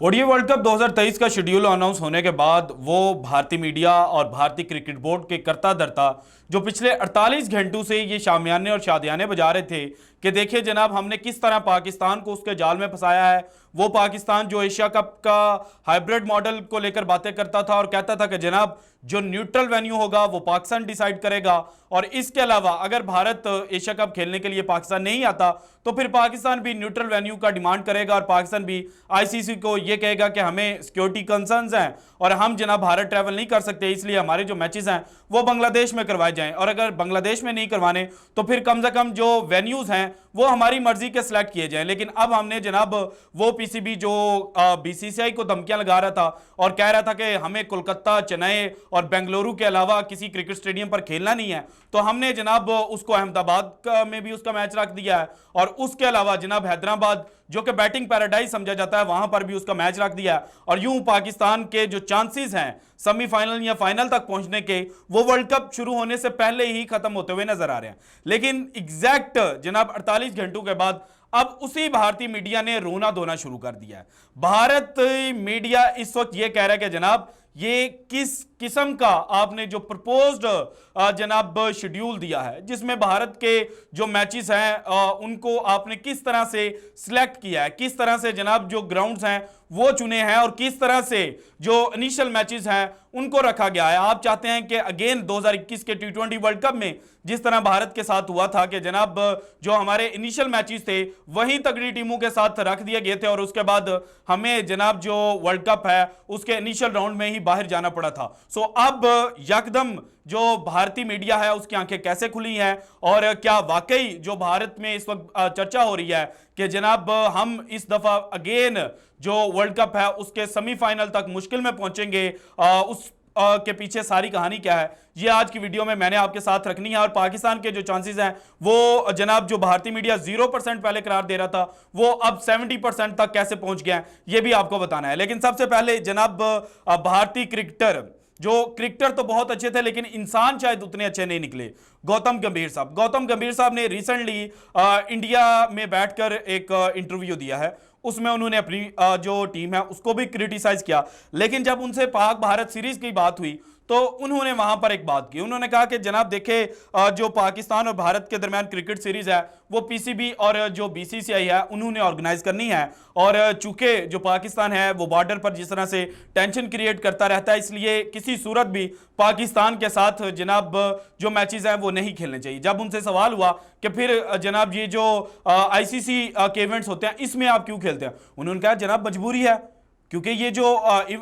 ODI world cup 2023 का schedule announce होने के बाद वो भारतीय मीडिया और भारतीय क्रिकेट बोर्ड के करता धरता जो पिछले 48 घंटों से ये शामियाने और शादियाने बजा रहे थे कि देखिए जनाब हमने किस तरह पाकिस्तान को उसके जाल में फंसाया है। वो पाकिस्तान जो एशिया कप का हाइब्रिड मॉडल को लेकर बातें करता था और कहता था कि जनाब जो न्यूट्रल वेन्यू होगा वो पाकिस्तान डिसाइड करेगा, और इसके अलावा अगर भारत एशिया कप खेलने के लिए पाकिस्तान नहीं आता तो फिर पाकिस्तान भी न्यूट्रल वेन्यू का डिमांड करेगा और पाकिस्तान भी आईसीसी को यह कहेगा कि हमें सिक्योरिटी कंसर्न्स हैं और हम जनाब भारत ट्रैवल नहीं कर सकते, इसलिए हमारे जो मैचेस हैं वो बांग्लादेश में करवाए जाएं, और अगर बांग्लादेश में नहीं करवाने तो फिर कम से कम जो वेन्यूज हैं वो हमारी मर्जी के सिलेक्ट किए जाएं। लेकिन अब हमने जनाब वो पीसीबी जो बीसीसीआई को धमकियां लगा रहा था और कह रहा था कि हमें कोलकाता, चेन्नई और बेंगलुरु के अलावा किसी क्रिकेट स्टेडियम पर खेलना नहीं है, तो हमने जनाब उसको अहमदाबाद में भी उसका मैच रख दिया है और उसके अलावा जनाब हैदराबाद जो कि बैटिंग पैराडाइज समझा जाता है वहां पर भी उसका मैच रख दिया है। और यूं पाकिस्तान के जो चांसेस हैं सेमीफाइनल या फाइनल तक पहुंचने के वो वर्ल्ड कप शुरू होने से पहले ही खत्म होते हुए नजर आ रहे हैं। लेकिन एग्जैक्ट जनाब 48 घंटों के बाद अब उसी भारतीय मीडिया ने रोना धोना शुरू कर दिया है। भारत मीडिया इस वक्त ये कह रहा है कि जनाब ये किस किस्म का आपने जो प्रपोज्ड जनाब शेड्यूल दिया है जिसमें भारत के जो मैचेस हैं उनको आपने किस तरह से सिलेक्ट किया है, किस तरह से जनाब जो ग्राउंड्स हैं वो चुने हैं और किस तरह से जो इनिशियल मैचेस हैं उनको रखा गया है। आप चाहते हैं कि अगेन 2021 के टी20 वर्ल्ड कप में जिस तरह भारत के साथ हुआ था कि जनाब जो हमारे इनिशियल मैचेस थे वही तगड़ी टीमों के साथ रख दिए गए थे और उसके बाद हमें जनाब जो वर्ल्ड कप है उसके इनिशियल राउंड में ही बाहर जाना पड़ा था। सो अब यकदम जो भारतीय मीडिया है उसकी आंखें कैसे खुली हैं और क्या वाकई जो भारत में इस वक्त चर्चा हो रही है कि जनाब हम इस दफा अगेन जो वर्ल्ड कप है उसके सेमीफाइनल तक मुश्किल में पहुंचेंगे, उस के पीछे सारी कहानी क्या है ये आज की वीडियो में मैंने आपके साथ रखनी है। और पाकिस्तान के जो चांसेस हैं वो जनाब जो भारतीय मीडिया 0% पहले करार दे रहा था वो अब 70% तक कैसे पहुंच गया है ये भी आपको बताना है। लेकिन सबसे पहले जनाब भारतीय क्रिकेटर तो बहुत अच्छे थे लेकिन इंसान शायद उतने अच्छे नहीं निकले। गौतम गंभीर साहब ने रिसेंटली इंडिया में बैठकर एक इंटरव्यू दिया है, उसमें उन्होंने अपनी जो टीम है उसको भी क्रिटिसाइज किया। लेकिन जब उनसे पाक भारत सीरीज की बात हुई तो उन्होंने वहां पर एक बात की, उन्होंने कहा कि जनाब देखें जो पाकिस्तान और भारत के दरमियान क्रिकेट सीरीज है वो पीसीबी और जो बीसीसीआई है उन्होंने ऑर्गेनाइज करनी है, और चूंकि जो पाकिस्तान है वो बॉर्डर पर जिस तरह से टेंशन क्रिएट करता रहता है इसलिए किसी सूरत भी पाकिस्तान के साथ जनाब जो मैचेस हैं वो नहीं खेलने चाहिए। जब उनसे सवाल हुआ कि फिर जनाब ये जो आईसीसी के इवेंट्स होते हैं इसमें आप क्यों खेलते हैं, उन्होंने कहा जनाब मजबूरी है, क्योंकि ये जो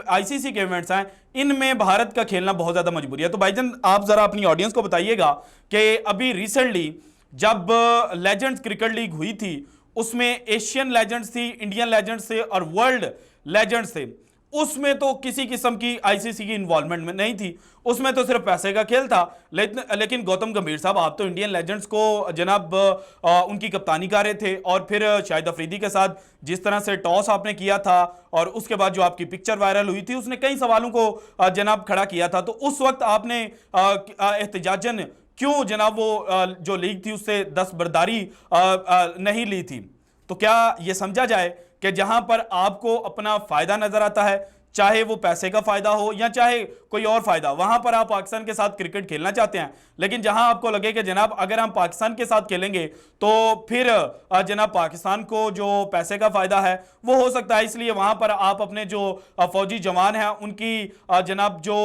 आईसीसी के इवेंट्स हैं इनमें भारत का खेलना बहुत ज्यादा मजबूरी है। तो भाईजान आप जरा अपनी ऑडियंस को बताइएगा कि अभी रिसेंटली जब लेजेंड्स क्रिकेट लीग हुई थी उसमें एशियन लेजेंड्स थी, इंडियन लेजेंड्स थे और वर्ल्ड लेजेंड्स थे, उसमें तो किसी किस्म की आईसीसी की इन्वॉल्वमेंट में नहीं थी, उसमें तो सिर्फ पैसे का खेल था। लेकिन गौतम गंभीर साहब आप तो इंडियन लेजेंड्स को जनाब उनकी कप्तानी कर रहे थे और फिर शाहिद अफरीदी के साथ जिस तरह से टॉस आपने किया था और उसके बाद जो आपकी पिक्चर वायरल हुई थी उसने कई सवालों को जनाब खड़ा किया था, तो उस वक्त आपने एहतजाजन क्यों जनाब वो जो लीग थी उससे दस्तबरदारी नहीं ली थी। तो क्या यह समझा जाए कि जहां पर आपको अपना फायदा नजर आता है, चाहे वो पैसे का फायदा हो या चाहे कोई और फायदा, वहां पर आप पाकिस्तान के साथ क्रिकेट खेलना चाहते हैं, लेकिन जहां आपको लगे कि जनाब अगर हम पाकिस्तान के साथ खेलेंगे तो फिर जनाब पाकिस्तान को जो पैसे का फायदा है वो हो सकता है, इसलिए वहां पर आप अपने जो फौजी जवान हैं उनकी जनाब जो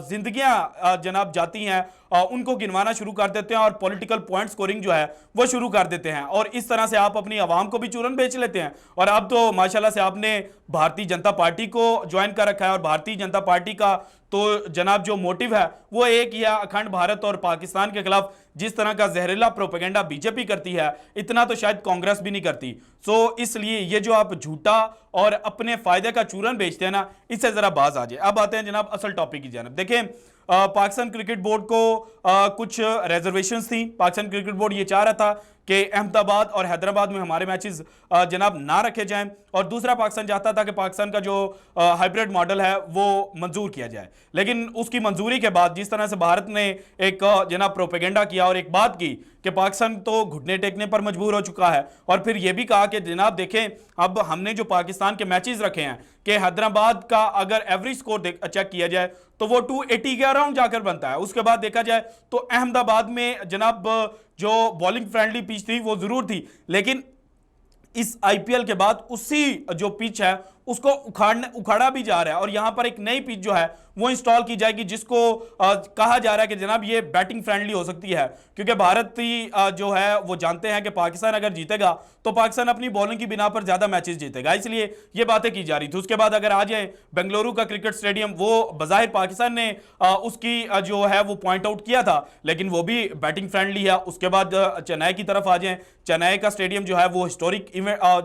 जिंदगियां जनाब जाती हैं उनको गिनवाना शुरू कर देते हैं और पॉलिटिकल पॉइंट स्कोरिंग जो है वो शुरू कर देते हैं और इस तरह से आप अपनी आवाम को भी चूरन बेच लेते हैं। और अब तो माशाल्लाह से आपने भारतीय जनता पार्टी को ज्वाइन कर रखा है और भारतीय जनता पार्टी का तो जनाब जो मोटिव है वो एक ही है, अखंड भारत और पाकिस्तान के खिलाफ जिस तरह का जहरीला प्रोपेगेंडा बीजेपी करती है इतना तो शायद कांग्रेस भी नहीं करती। सो इसलिए ये जो आप झूठा और अपने फायदे का चूरन बेचते हैं ना, इससे जरा बाज आ जाए। अब आते हैं जनाब असल टॉपिक की जानब। देखें पाकिस्तान क्रिकेट बोर्ड को कुछ रिजर्वेशंस थी। पाकिस्तान क्रिकेट बोर्ड ये चाह रहा था कि अहमदाबाद और हैदराबाद में हमारे मैचेस जनाब ना रखे जाएं, और दूसरा पाकिस्तान चाहता था कि पाकिस्तान का जो हाइब्रिड मॉडल है वो मंजूर किया जाए। लेकिन उसकी मंजूरी के बाद जिस तरह से भारत ने एक जनाब प्रोपेगेंडा किया और एक बात की कि पाकिस्तान तो घुटने टेकने पर मजबूर हो चुका है, और फिर यह भी कहा कि जनाब देखें अब हमने जो पाकिस्तान के मैचेस रखे हैं कि हैदराबाद का अगर एवरेज स्कोर चेक किया जाए तो वो 280 के अराउंड जाकर बनता है। उसके बाद देखा जाए तो अहमदाबाद में जनाब जो बॉलिंग फ्रेंडली पिच थी वो जरूर थी, लेकिन इस आईपीएल के बाद उसी जो पिच है उसको उखाड़ा भी जा रहा है और यहां पर एक नई पिच जो है वो इंस्टॉल की जाएगी, जिसको कहा जा रहा है कि जनाब ये बैटिंग फ्रेंडली हो सकती है, क्योंकि भारतीय जो है वो जानते हैं कि पाकिस्तान अगर जीतेगा तो पाकिस्तान अपनी बॉलिंग की बिना पर ज्यादा मैचेस जीतेगा, इसलिए ये बातें की जा रही थी। उसके बाद अगर आ जाए बेंगलुरु का क्रिकेट स्टेडियम, वो बजाहिर पाकिस्तान ने उसकी जो है वो पॉइंट आउट किया था, लेकिन वो भी बैटिंग फ्रेंडली है। उसके बाद चेन्नई की तरफ आ जाए, चेन्नई का स्टेडियम जो है वो हिस्टोरिक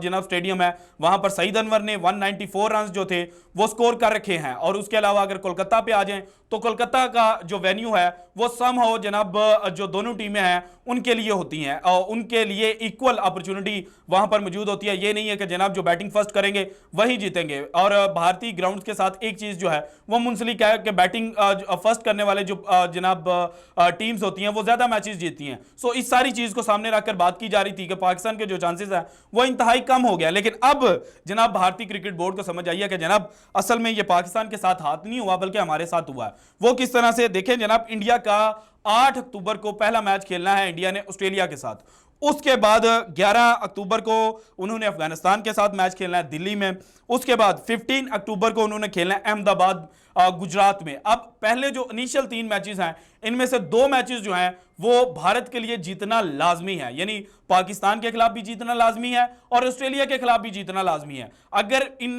जनाब स्टेडियम है, वहां पर सईद अनवर ने 194 रन जो थे वो स्कोर कर रखे हैं। और उसके अलावा अगर कोलकाता पे आ जाएं तो कोलकाता का जो वेन्यू है वो सम हो जनाब जो दोनों टीमें हैं उनके लिए होती हैं और उनके लिए इक्वल अपॉर्चुनिटी वहां पर मौजूद होती है। ये नहीं है कि जनाब जो बैटिंग फर्स्ट करेंगे वही जीतेंगे। और भारतीय ग्राउंड्स के साथ एक चीज जो है वो मुंसलिक है कि बैटिंग फर्स्ट करने वाले जो जनाब टीम्स होती हैं वो ज्यादा मैचेस जीतती हैं। सो इस सारी चीज को सामने रखकर बात की जा रही थी कि पाकिस्तान के जो चांसेस है वो इंतहाई कम हो गया, लेकिन अब जनाब भारतीय क्रिकेट बोर्ड को समझ आई है कि जनाब असल में ये पाकिस्तान के साथ हाथ नहीं हुआ बल्कि हमारे साथ हुआ है। वो किस तरह से देखें जनाब, इंडिया का 8 अक्टूबर को पहला मैच खेलना है इंडिया ने ऑस्ट्रेलिया के साथ। उसके बाद 11 अक्टूबर को उन्होंने अफगानिस्तान के साथ मैच खेलना है दिल्ली में। उसके बाद 15 अक्टूबर को उन्होंने खेलना है अहमदाबाद गुजरात में। अब पहले जो इनिशियल 3 मैचेस हैं इनमें से 2 मैचेस जो हैं वो भारत के लिए जीतना लाजमी है, यानी पाकिस्तान के खिलाफ भी जीतना लाजमी है और ऑस्ट्रेलिया के खिलाफ भी जीतना लाजमी है। अगर इन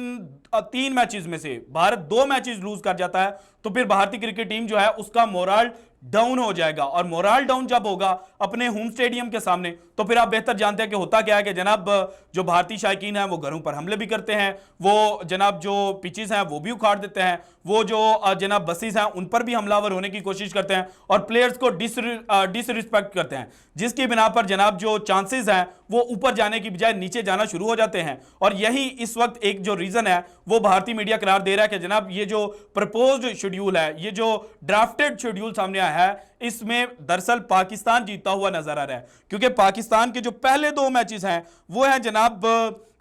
3 मैचेस में से भारत 2 मैचेस लूज कर जाता है तो फिर भारतीय क्रिकेट टीम जो है उसका मोरल डाउन हो जाएगा, और मोरल डाउन जब होगा अपने होम स्टेडियम के सामने तो फिर आप बेहतर जानते हैं कि होता क्या है कि जनाब जो भारतीय शायकीन है वो घरों पर हमले भी करते हैं, वो जनाब जो पिचेस हैं वो भी उखाड़ देते हैं, वो जो जनाब बसेस हैं उन पर भी हमलावर होने की कोशिश करते हैं और प्लेयर्स को डिसरिस्पेक्ट करते हैं, जिसकी बिना पर जनाब जो चांसेस हैं वो ऊपर जाने की बजाय नीचे जाना शुरू हो जाते हैं। और यही इस वक्त एक जो रीजन है वो भारतीय मीडिया करार दे रहा है कि जनाब ये जो प्रपोज्ड शेड्यूल है, ये जो ड्राफ्टेड शेड्यूल सामने आया है, इसमें दरअसल पाकिस्तान जीतता हुआ नजर आ रहा है, क्योंकि पाकिस्तान के जो पहले 2 मैचेस हैं वो है जनाब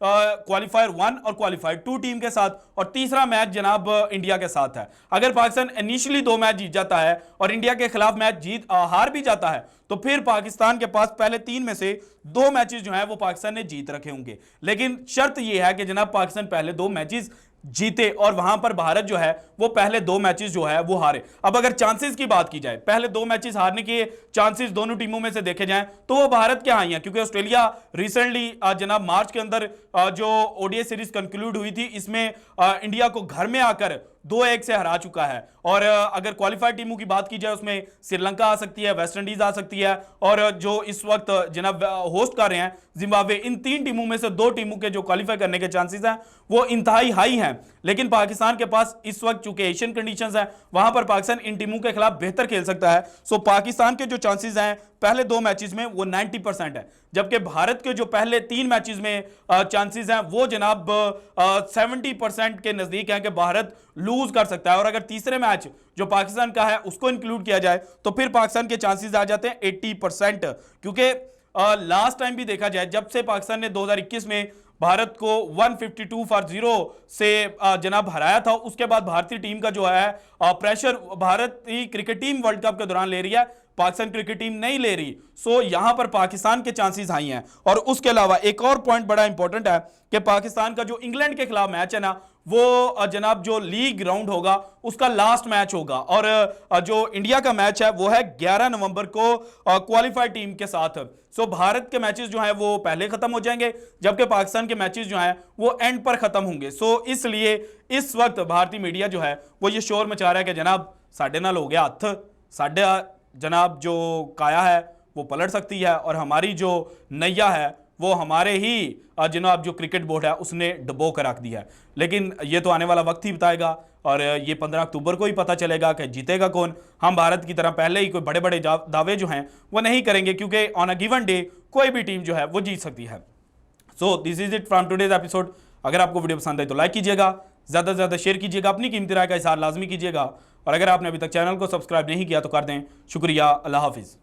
क्वालिफायर 1 और क्वालिफायर 2 टीम के साथ, और तीसरा मैच जनाब इंडिया के साथ है। अगर पाकिस्तान इनिशियली 2 मैच जीत जाता है और इंडिया के खिलाफ मैच हार भी जाता है तो फिर पाकिस्तान के पास पहले 3 में से 2 मैचेस जो हैं वो पाकिस्तान ने जीत रखे होंगे, लेकिन शर्त यह है कि जनाब पाकिस्तान पहले 2 मैचेस जीते और वहां पर भारत जो है वो पहले 2 मैचेस जो है वो हारे। अब अगर चांसेस की बात की जाए, पहले 2 मैचेस हारने के चांसेस दोनों टीमों में से देखे जाएं तो वो भारत के यहाँ ही है, क्योंकि ऑस्ट्रेलिया रिसेंटली जनाब मार्च के अंदर जो ओडीआई सीरीज कंक्लूड हुई थी इसमें इंडिया को घर में आकर 2-1 से हरा चुका है। और अगर क्वालिफाइड टीमों की बात की जाए उसमें श्रीलंका आ सकती है, वेस्ट इंडीज आ सकती है, और जो इस वक्त जनाब होस्ट कर रहे हैं जिम्बाब्वे, इन 3 टीमों में से 2 टीमों के जो क्वालिफाई करने के चांसेस हैं वो इंतहाई हाई हैं। लेकिन पाकिस्तान के पास इस वक्त चूंकि एशियन कंडीशंस हैं वहां पर पाकिस्तान इन टीमों के खिलाफ बेहतर खेल सकता है। सो पाकिस्तान के जो चांसेस हैं पहले 2 मैचेस में वो 90% है, जबकि भारत के जो पहले 3 मैचेस में चांसेस हैं वो जनाब 70% के नजदीक हैं कि भारत लूज कर सकता है। और अगर तीसरे मैच जो पाकिस्तान का है उसको इंक्लूड किया जाए तो फिर पाकिस्तान के चांसेस आ जाते हैं 80%, क्योंकि लास्ट टाइम भी देखा जाए जब से पाकिस्तान ने 2021 में भारत को 152 फॉर 0 से जनाब हराया था, उसके बाद भारतीय टीम का जो है प्रेशर भारतीय क्रिकेट टीम वर्ल्ड कप के दौरान ले रही है, पाकिस्तान क्रिकेट टीम नहीं ले रही। सो यहां पर पाकिस्तान के चांसेस हाई हैं। और उसके अलावा एक और पॉइंट बड़ा इंपॉर्टेंट है कि पाकिस्तान का जो इंग्लैंड के खिलाफ मैच है ना वो जनाब जो लीग राउंड होगा उसका लास्ट मैच होगा, और जो इंडिया का मैच है वो है 11 नवंबर को क्वालिफाइड टीम के साथ। सो भारत के मैचेस जो हैं वो पहले खत्म हो जाएंगे, जबकि पाकिस्तान के मैचेस जो हैं वो एंड पर खत्म होंगे। सो इसलिए इस वक्त भारतीय मीडिया जो है वो ये शोर मचा रहा है कि जनाब साढ़े नाल हो गया हथ, साढ़े जनाब जो काया है वो पलट सकती है और हमारी जो नैया है वो हमारे ही जनाब जो क्रिकेट बोर्ड है उसने डबो कर रख दिया है। लेकिन ये तो आने वाला वक्त ही बताएगा, और ये 15 अक्टूबर को ही पता चलेगा कि जीतेगा कौन। हम भारत की तरह पहले ही कोई बड़े बड़े दावे जो हैं वो नहीं करेंगे, क्योंकि ऑन अ गिवन डे कोई भी टीम जो है वो जीत सकती है। So this is it from today's episode. अगर आपको वीडियो पसंद आई तो लाइक कीजिएगा, ज़्यादा से ज़्यादा शेयर कीजिएगा, अपनी कीमती राय का इज़हार लाजमी कीजिएगा, और अगर आपने अभी तक चैनल को सब्सक्राइब नहीं किया तो कर दें। शुक्रिया, अल्लाह हाफिज़।